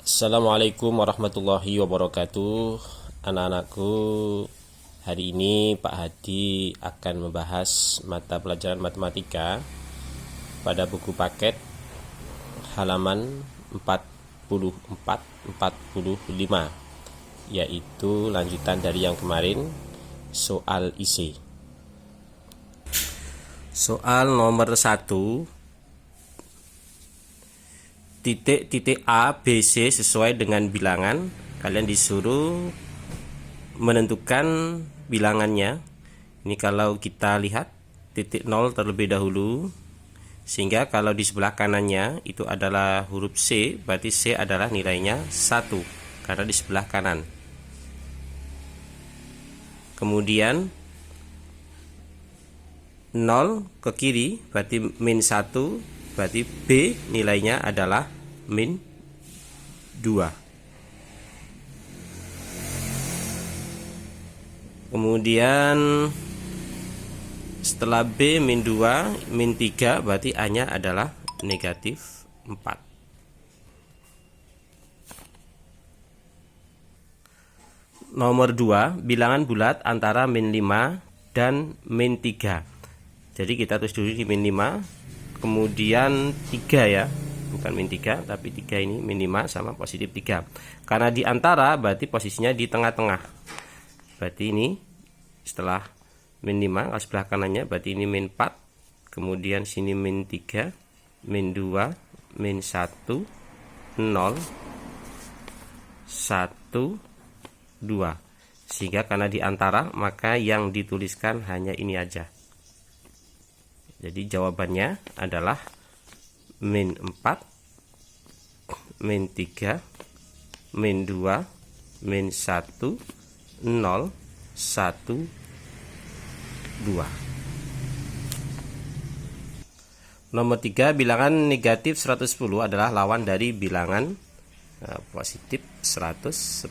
Assalamualaikum warahmatullahi wabarakatuh. Anak-anakku, hari ini Pak Hadi akan membahas mata pelajaran matematika pada buku paket halaman 44-45, yaitu lanjutan dari yang kemarin, soal isi. Soal nomor 1, titik A, B, C sesuai dengan bilangan. Kalian disuruh menentukan bilangannya. Ini kalau kita lihat titik 0 terlebih dahulu, sehingga kalau di sebelah kanannya itu adalah huruf C, berarti C adalah nilainya 1 karena di sebelah kanan. Kemudian 0 ke kiri berarti min 1, berarti B nilainya adalah min 2. Kemudian setelah B min 2, min 3, berarti A nya adalah negatif 4. Nomor 2, bilangan bulat antara min 5 dan min 3. Jadi kita tulis dulu di min 5, kemudian 3 ya, bukan min 3 tapi 3 ini, min 5 sama positif 3. Karena di antara berarti posisinya di tengah-tengah. Berarti ini setelah min 5, kalau sebelah kanannya berarti ini min 4, kemudian sini min 3, min 2, min 1, 0, 1, 2. Sehingga karena di antara, maka yang dituliskan hanya ini aja. Jadi jawabannya adalah min 4, min 3, min 2, min 1, 0, 1, 2. Nomor 3, bilangan negatif 110 adalah lawan dari bilangan positif 110.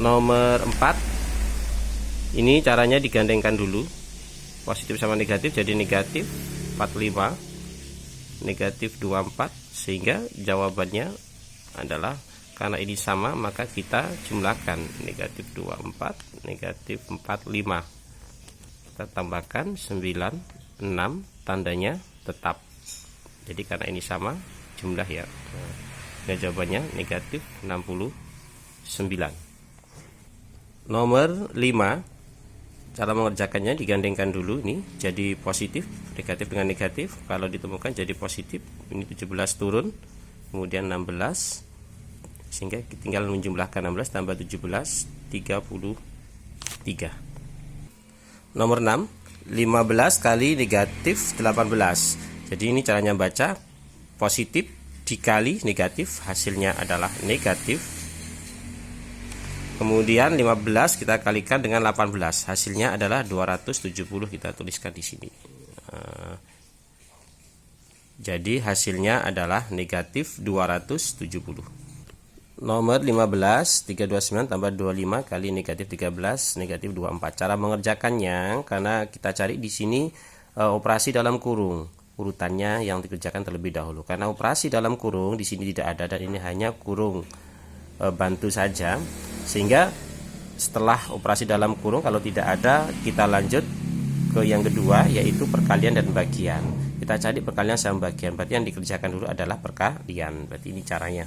Nomor 4, ini caranya digandengkan dulu. Positif sama negatif jadi negatif 45, negatif 24, sehingga jawabannya adalah karena ini sama maka kita jumlahkan negatif 24, negatif 45. Kita tambahkan 9, 6, tandanya tetap. Jadi karena ini sama jumlah ya. Nah, jawabannya negatif 69. Nomor 5, cara mengerjakannya digandengkan dulu, ini jadi positif, negatif dengan negatif. Kalau ditemukan jadi positif, ini 17 turun, kemudian 16, sehingga tinggal menjumlahkan 16 tambah 17, 33. Nomor 6, 15 kali negatif 18. Jadi ini caranya baca, positif dikali negatif, hasilnya adalah negatif. Kemudian 15 kita kalikan dengan 18, hasilnya adalah 270, kita tuliskan di sini. Jadi hasilnya adalah negatif 270. Nomor 15, 329 tambah 25 kali negatif 13, negatif 24. Cara mengerjakannya, karena kita cari di sini operasi dalam kurung, urutannya yang dikerjakan terlebih dahulu. Karena operasi dalam kurung di sini tidak ada dan ini hanya kurung bantu saja, sehingga setelah operasi dalam kurung kalau tidak ada, kita lanjut ke yang kedua, yaitu perkalian dan bagian. Kita cari perkalian sama bagian, berarti yang dikerjakan dulu adalah perkalian. Berarti ini caranya.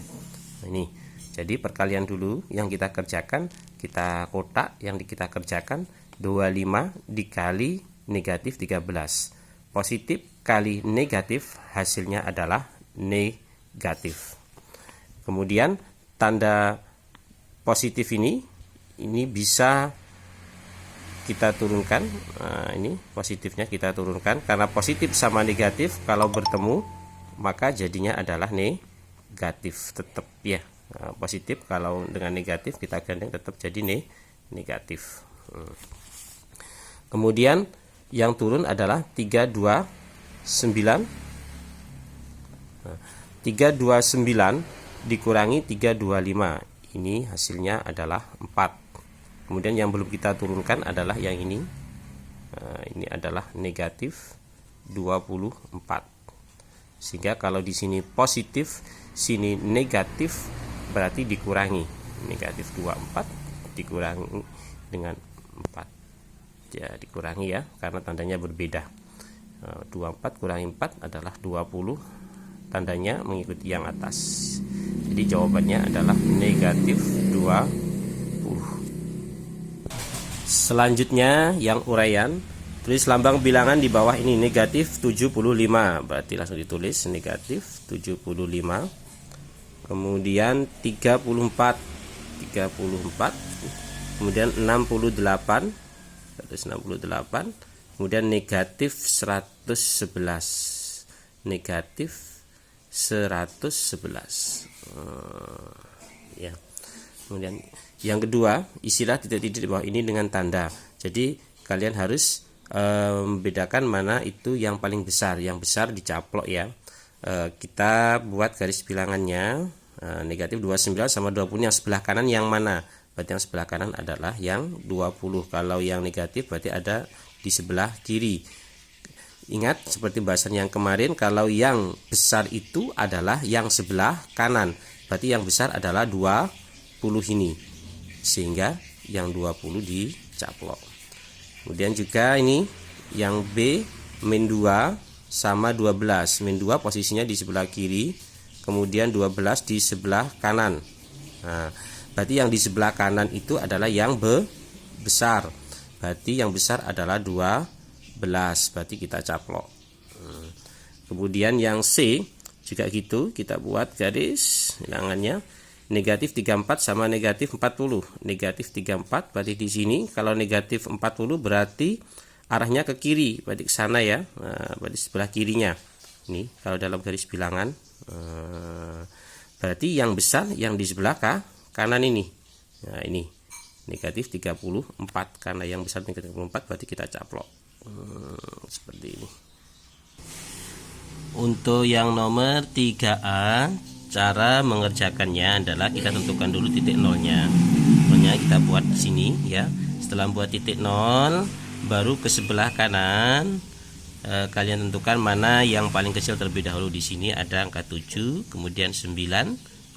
Ini jadi perkalian dulu yang kita kerjakan, kita kotak yang kita kerjakan 25 dikali negatif 13. Positif kali negatif, hasilnya adalah negatif. Kemudian tanda positif ini bisa kita turunkan. Nah, ini positifnya kita turunkan, karena positif sama negatif kalau bertemu maka jadinya adalah negatif tetap ya. Nah, positif kalau dengan negatif kita gandeng tetap jadi negatif. Kemudian yang turun adalah 329. 329 dikurangi 325, ini hasilnya adalah 4. Kemudian yang belum kita turunkan adalah yang ini. Ini adalah negatif 24. Sehingga kalau di sini positif, sini negatif berarti dikurangi. Negatif 24 dikurangi dengan 4. Ya, dikurangi ya, karena tandanya berbeda. 24 kurangi 4 adalah 20. Tandanya mengikuti yang atas. Jadi jawabannya adalah negatif 20. Selanjutnya yang uraian, tulis lambang bilangan di bawah ini. Negatif 75, berarti langsung ditulis negatif 75. Kemudian 34, kemudian 68, 168, kemudian negatif 111, negatif 111. Ya. Kemudian yang kedua, isilah titik-titik di bawah ini dengan tanda. Jadi kalian harus membedakan mana itu yang paling besar. Yang besar dicaplok ya. Kita buat garis bilangannya. Negatif 29 sama 20, yang sebelah kanan yang mana? Berarti yang sebelah kanan adalah yang 20. Kalau yang negatif berarti ada di sebelah kiri. Ingat seperti bahasan yang kemarin, kalau yang besar itu adalah yang sebelah kanan, berarti yang besar adalah 20 ini, sehingga yang 20 dicaplok. Kemudian juga ini yang B, min 2 sama 12. Min 2 posisinya di sebelah kiri, kemudian 12 di sebelah kanan. Nah, berarti yang di sebelah kanan itu adalah yang besar. Berarti yang besar adalah 12, berarti kita caplok. Kemudian yang C juga gitu, kita buat garis bilangannya. Negatif 34 sama negatif 40. Negatif 34 berarti di sini, kalau negatif 40 berarti arahnya ke kiri, berarti ke sana ya. Nah, berarti sebelah kirinya. Ini kalau dalam garis bilangan, berarti yang besar yang di sebelah kanan ini. Nah, ini negatif 34, karena yang besar negatif 34 berarti kita caplok. Seperti ini. Untuk yang nomor 3A, cara mengerjakannya adalah kita tentukan dulu titik nolnya. Nolnya kita buat di sini ya. Setelah buat titik nol, baru ke sebelah kanan kalian tentukan mana yang paling kecil terlebih dahulu. Di sini ada angka 7, kemudian 9,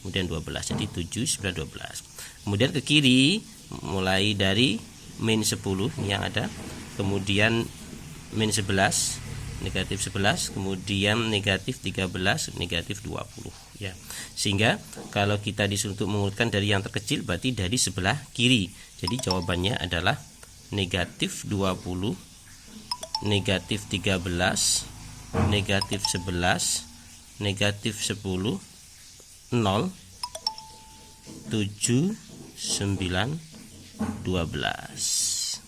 kemudian 12. Jadi 7, 9, 12. Kemudian ke kiri mulai dari min 10 ini yang ada, kemudian min 11, negatif 11, kemudian negatif 13, negatif 20 ya. Sehingga kalau kita disuruh untuk mengurutkan dari yang terkecil berarti dari sebelah kiri. Jadi jawabannya adalah negatif 20, negatif 13, negatif 11, negatif 10, 0, 7, 9, 12.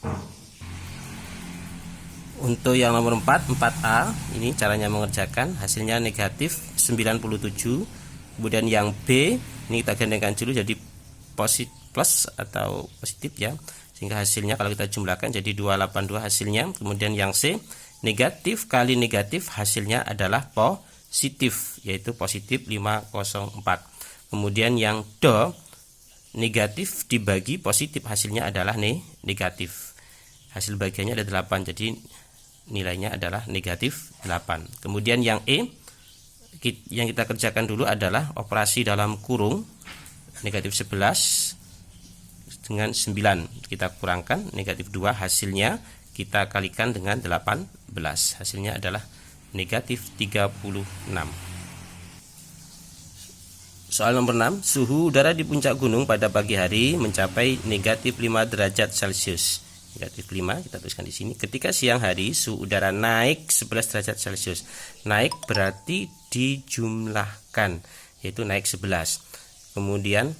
Untuk yang nomor 4A, ini caranya mengerjakan, hasilnya negatif 97. Kemudian yang B, ini kita gandakan dulu jadi positif plus atau positif ya, sehingga hasilnya kalau kita jumlahkan jadi 282 hasilnya. Kemudian yang C, negatif kali negatif hasilnya adalah positif, yaitu positif 504. Kemudian yang D, negatif dibagi positif hasilnya adalah negatif. Hasil bagiannya ada 8, jadi nilainya adalah negatif 8. Kemudian yang E, yang kita kerjakan dulu adalah operasi dalam kurung. Negatif 11 dengan 9 kita kurangkan, negatif 2 hasilnya kita kalikan dengan 18, hasilnya adalah negatif 36. Soal nomor 6, suhu udara di puncak gunung pada pagi hari mencapai negatif 5 derajat Celcius. Negatif 5 kita tuliskan di sini. Ketika siang hari suhu udara naik 11 derajat Celcius. Naik berarti dijumlahkan, yaitu naik 11. Kemudian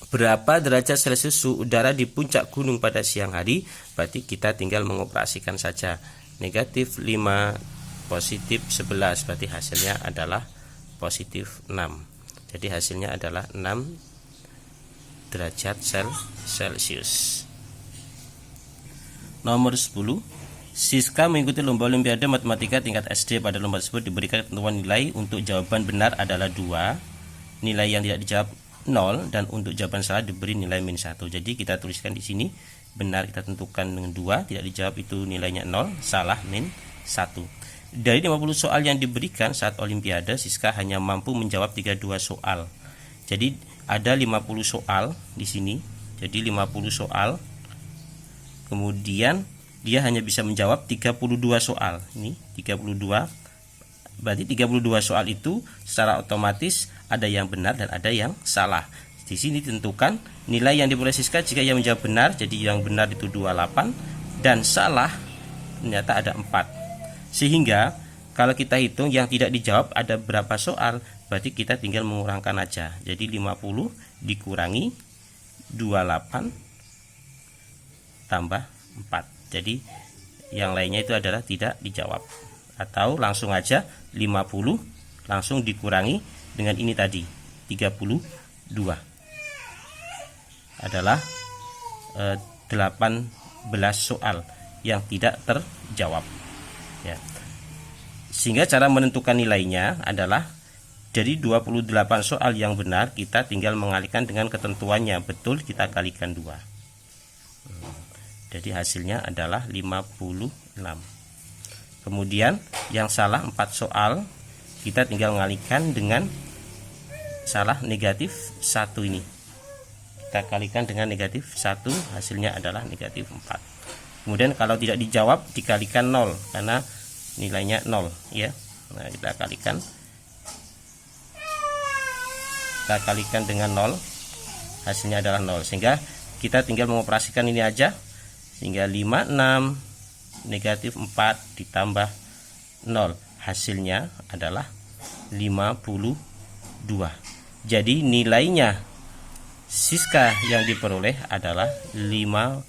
berapa derajat Celcius suhu udara di puncak gunung pada siang hari? Berarti kita tinggal mengoperasikan saja. Negatif 5 positif 11, berarti hasilnya adalah positif 6. Jadi hasilnya adalah 6 derajat Celcius. Nomor 10, Siska mengikuti lomba olimpiade matematika tingkat SD. Pada lomba tersebut diberikan ketentuan nilai. Untuk jawaban benar adalah 2, nilai yang tidak dijawab 0, dan untuk jawaban salah diberi nilai min 1. Jadi kita tuliskan di sini, benar kita tentukan dengan 2, tidak dijawab itu nilainya 0, salah min 1. Dari 50 soal yang diberikan saat Olimpiade, Siska hanya mampu menjawab 32 soal. Jadi ada 50 soal di sini. Jadi 50 soal. Kemudian dia hanya bisa menjawab 32 soal. Ini 32. Berarti 32 soal itu secara otomatis ada yang benar dan ada yang salah. Di sini ditentukan nilai yang diperoleh Siska jika ia menjawab benar. Jadi yang benar itu 28 dan salah ternyata ada 4. Sehingga kalau kita hitung yang tidak dijawab ada berapa soal, berarti kita tinggal mengurangkan aja. Jadi 50 dikurangi 28 tambah 4. Jadi yang lainnya itu adalah tidak dijawab. Atau langsung aja 50 langsung dikurangi dengan ini tadi 32 adalah 18 soal yang tidak terjawab. Ya. Sehingga cara menentukan nilainya adalah dari 28 soal yang benar kita tinggal mengalihkan dengan ketentuannya, betul kita kalikan 2. Jadi hasilnya adalah 56. Kemudian yang salah 4 soal kita tinggal mengalihkan dengan salah negatif 1 ini. Kita kalikan dengan negatif 1, hasilnya adalah negatif 4. Kemudian kalau tidak dijawab dikalikan 0 karena nilainya 0 ya. Nah, kita kalikan dengan 0, hasilnya adalah 0. Sehingga kita tinggal mengoperasikan ini aja. Sehingga 56 negatif 4 ditambah 0, hasilnya adalah 52. Jadi nilainya Siska yang diperoleh adalah 52.